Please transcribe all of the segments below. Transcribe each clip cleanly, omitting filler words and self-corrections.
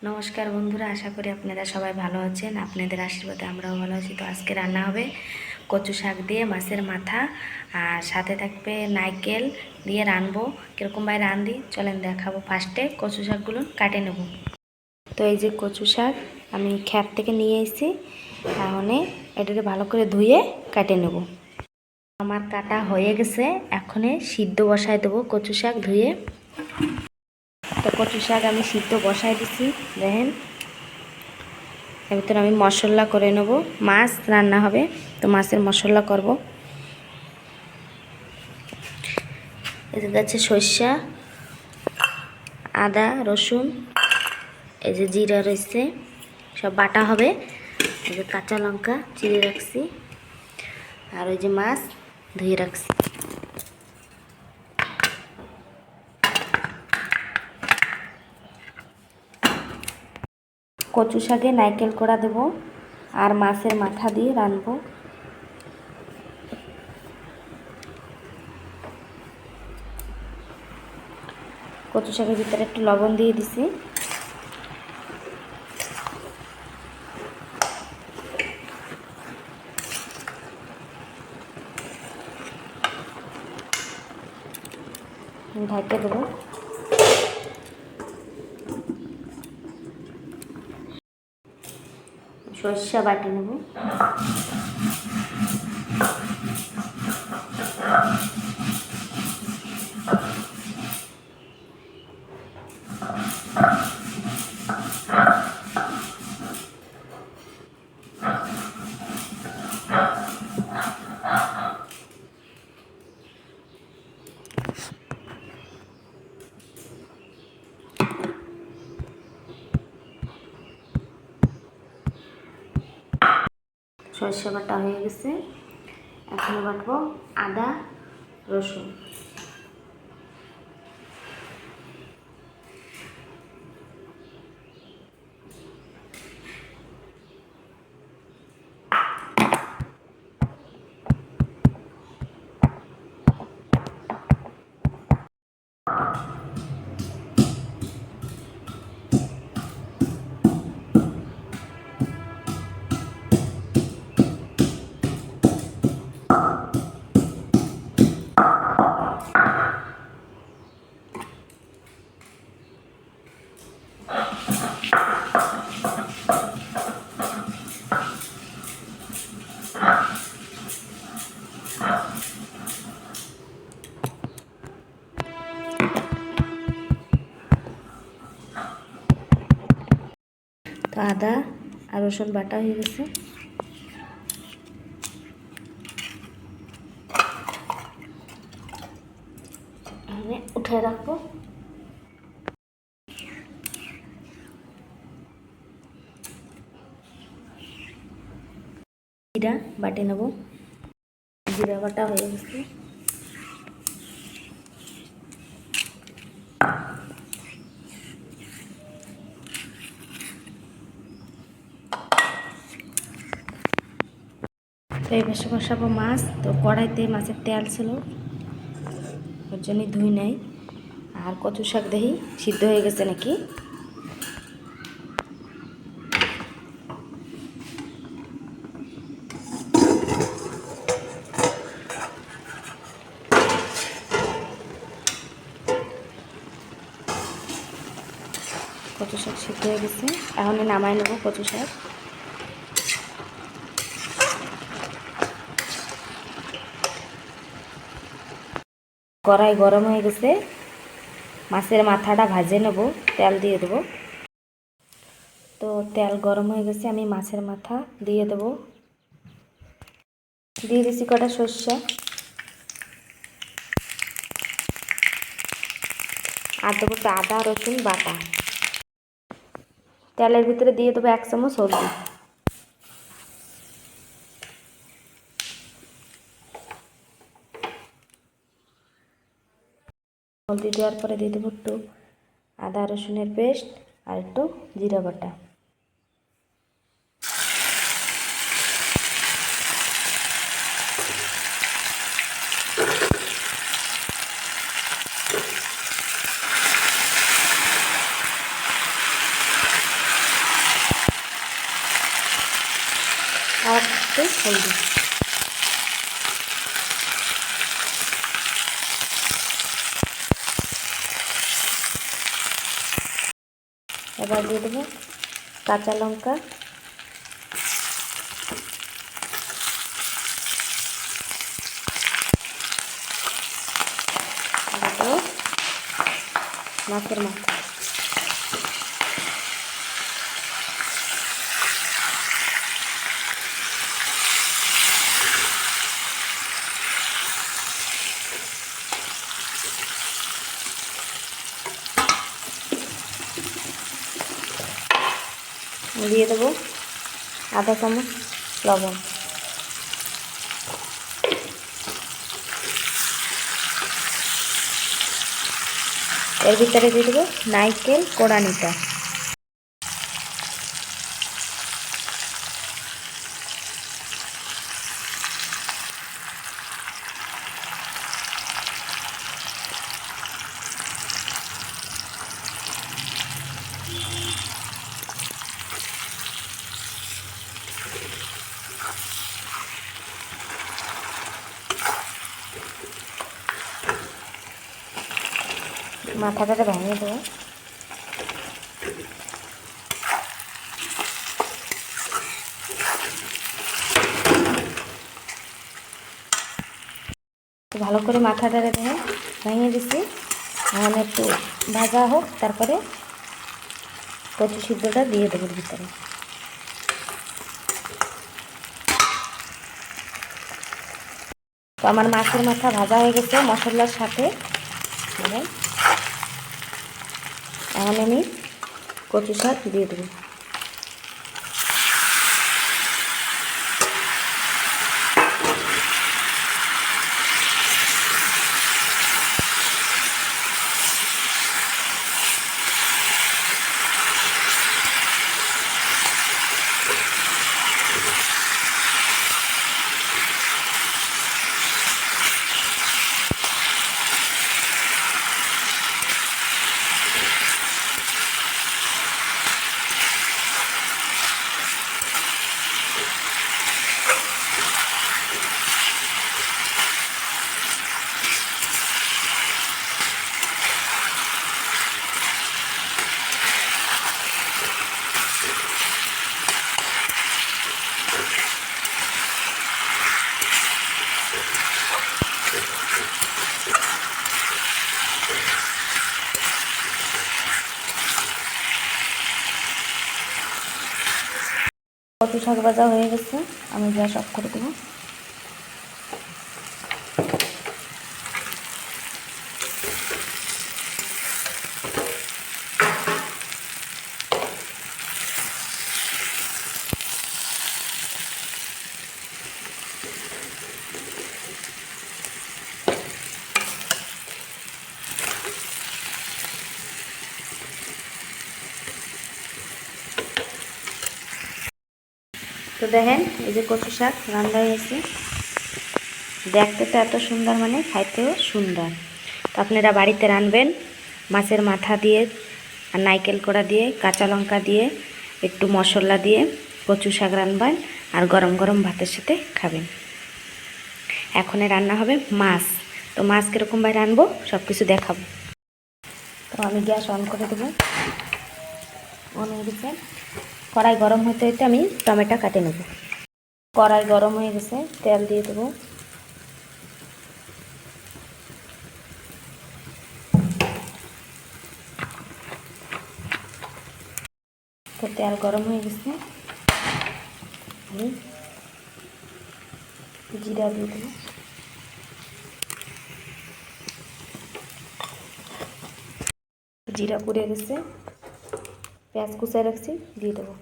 নমস্কার বন্ধুরা, আশা করি আপনারা সবাই ভালো আছেন। আপনাদের আশীর্বাদে আমরাও ভালো আছি। তো আজকে রান্না হবে কচু শাক দিয়ে মাছের মাথা, আর সাথে থাকবে নারকেল দিয়ে রানবো। কীরকমভাবে রাঁধি চলেন দেখাবো। ফার্স্টে কচু শাকগুলো কাটে নেব। তো এই যে কচু শাক আমি ক্ষেত থেকে নিয়ে এসেছি, তাহলে এটাকে ভালো করে ধুয়ে কাটে নেব। আমার কাটা হয়ে গেছে, এখন সিদ্ধ বসায় দেবো কচু শাক ধুয়ে। তো কচু শাক আমি সিদ্ধ বসাই দিছি, দেখেন। এর ভিতরে আমি মশলা করে নেব। মাছ রান্না হবে, তো মাছের মশলা করব। এতে আছে সরষা, আদা, রসুন, এই যে জিরা রয়েছে, সব বাটা হবে। এই যে কাঁচা লঙ্কা চিড়ে রাখছি, আর ওই যে মাছ ধুয়ে রাখছি। কচু শাকে নারকেল কোড়া দেব, আর মাছের মাথা দিয়ে রানবো। কচু শাকের ভিতরে একটু লবণ দিয়ে দিছি। ঢাকে দেবো। সরষা বাটি নেব। সরষে বাটা হয়ে গেছে, এখন বাটবো আদা, রসুন। তো আদা আর রসুন বাটা হয়ে গেছে, উঠে রাখবো। জিরা বাটে নেব। জিরা বাটা হয়ে গেছে, তো এই পাশে বসাবো মাছ। তো কড়াইতে মাছের তেল ছিল, ওর জন্যই ধুই নাই। আর কচু শাক দেখি সিদ্ধ হয়ে গেছে নাকি। কচু শাক সিদ্ধ হয়ে গেছে, এখন নামাই নেবো কচু শাক। কড়াই গরম হয়ে গেছে, মাছের মাথাটা ভাজে নেব, তেল দিয়ে দেবো। তো তেল গরম হয়ে গেছে, আমি মাছের মাথা দিয়ে দেবো। দিয়ে দিচ্ছি কটা সরষা, আর দেবো তো আদা রসুন বাটা। তেলের ভিতরে দিয়ে দেবো 1 চামচ হলদি। হলদি দেওয়ার পরে দিয়ে দেবো একটু আদা রসুনের পেস্ট আর একটু জিরা বাটা। একটু হলদি। এবার দিয়ে দেবো কাঁচা লঙ্কা, মাছের মাথা, দিয়ে দেবো আধা চামচ লবণ। এর ভিতরে দিয়ে দেবো নারকেল কোড়ানিটা। মাথাটা ভেঙে দেবো। ভালো করে মাথাটা ভেঙে দিচ্ছি। এখন একটু ভাজা হোক, তারপরে কচু সিদ্ধটা দিয়ে দেবো ভিতরে। তো আমার মাছের মাথা ভাজা হয়ে গেছে মশলার সাথে। এখন আমি কচু শাক দিয়ে দেবো। কচু শাক ভাজা হয়ে গেছে, আমি গ্যাস অফ করে দেবো। তো দেখেন এই যে কচু শাক রান্না হয়েছে, দেখতে তো এত সুন্দর, মানে খাইতেও সুন্দর। তো আপনারা বাড়িতে রানবেন, মাছের মাথা দিয়ে আর নারকেল কোড়া দিয়ে কাঁচা লঙ্কা দিয়ে একটু মশলা দিয়ে কচু শাক রানবেন আর গরম গরম ভাতের সাথে খাবেন। এখন রান্না হবে মাছ। তো মাছ কীরকমভাবে রানবো সব কিছু দেখাবো। তো আমি গ্যাস অন করে দেবো। অন হয়ে গেছে, কড়াই গরম হতে হতে আমি টমেটো কাটে নেব। কড়াই গরম হয়ে গেছে, তেল দিয়ে দেবো। তো তেল গরম হয়ে গেছে, আমি জিরা দিয়ে দেবো। জিরা পুড়ে গেছে, পেঁয়াজ কুচায় রাখছি দিয়ে দেবো।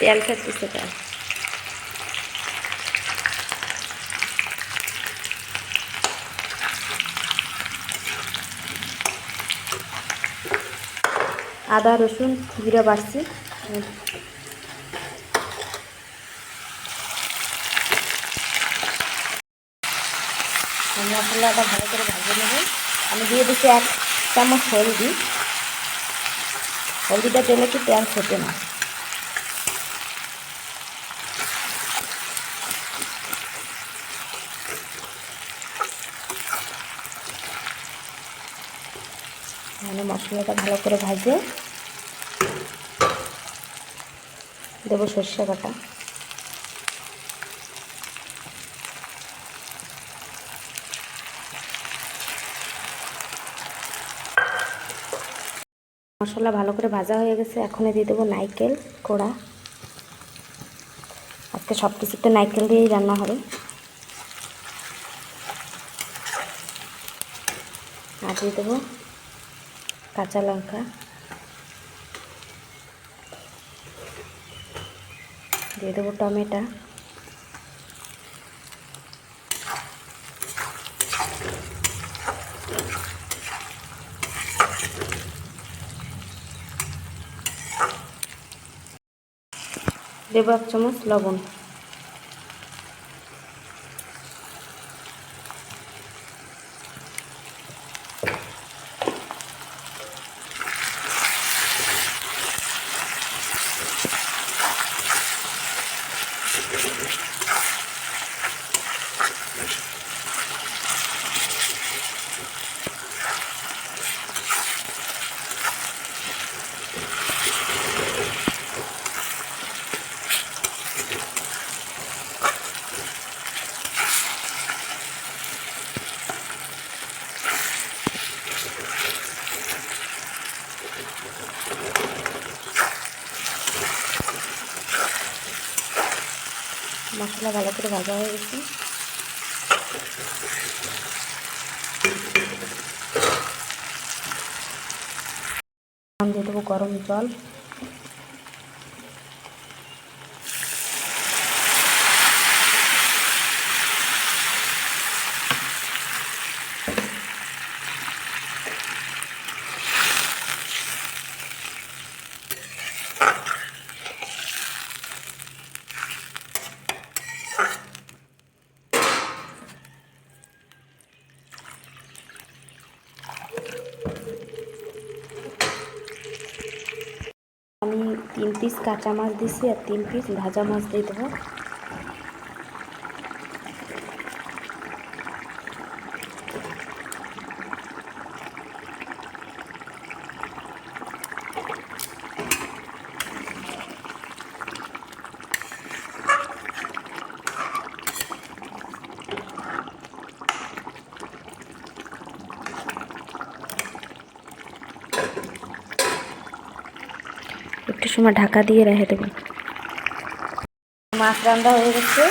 তেল ছাড়তেছে তেল। আদা রসুন জিরা বাড়ছি, মশলাটা ভালো করে ভেজে নেব। আমি দিয়ে দিচ্ছি 1 চামচ হলদি। হলদিটা দিলে কি তেল ফোটে না। মানে মশলাটা ভালো করে ভাজে দেবো সর্ষে বাটা। মশলা ভালো করে ভাজা হয়ে গেছে, এখন দিয়ে দেবো নারকেল কোড়া। আজকে সব কিছুতে নারকেল দিয়েই রান্না হবে। আর দিয়ে দেবো কাঁচা লঙ্কা, দিয়ে দেবো টমেটো, দেবো 1 চামচ লবণ। মশলা ভালো করে ভাজা হয়ে গেছে। আমি দিয়ে দেবো গরম জল। আমি 3 পিস কাঁচা মাছ দিছি আর 3 পিস ভাজা মাছ দিয়ে দেবো। একটু সময় ঢাকা দিয়ে রেখে দেবো। মাছ রান্না হয়ে গেছে।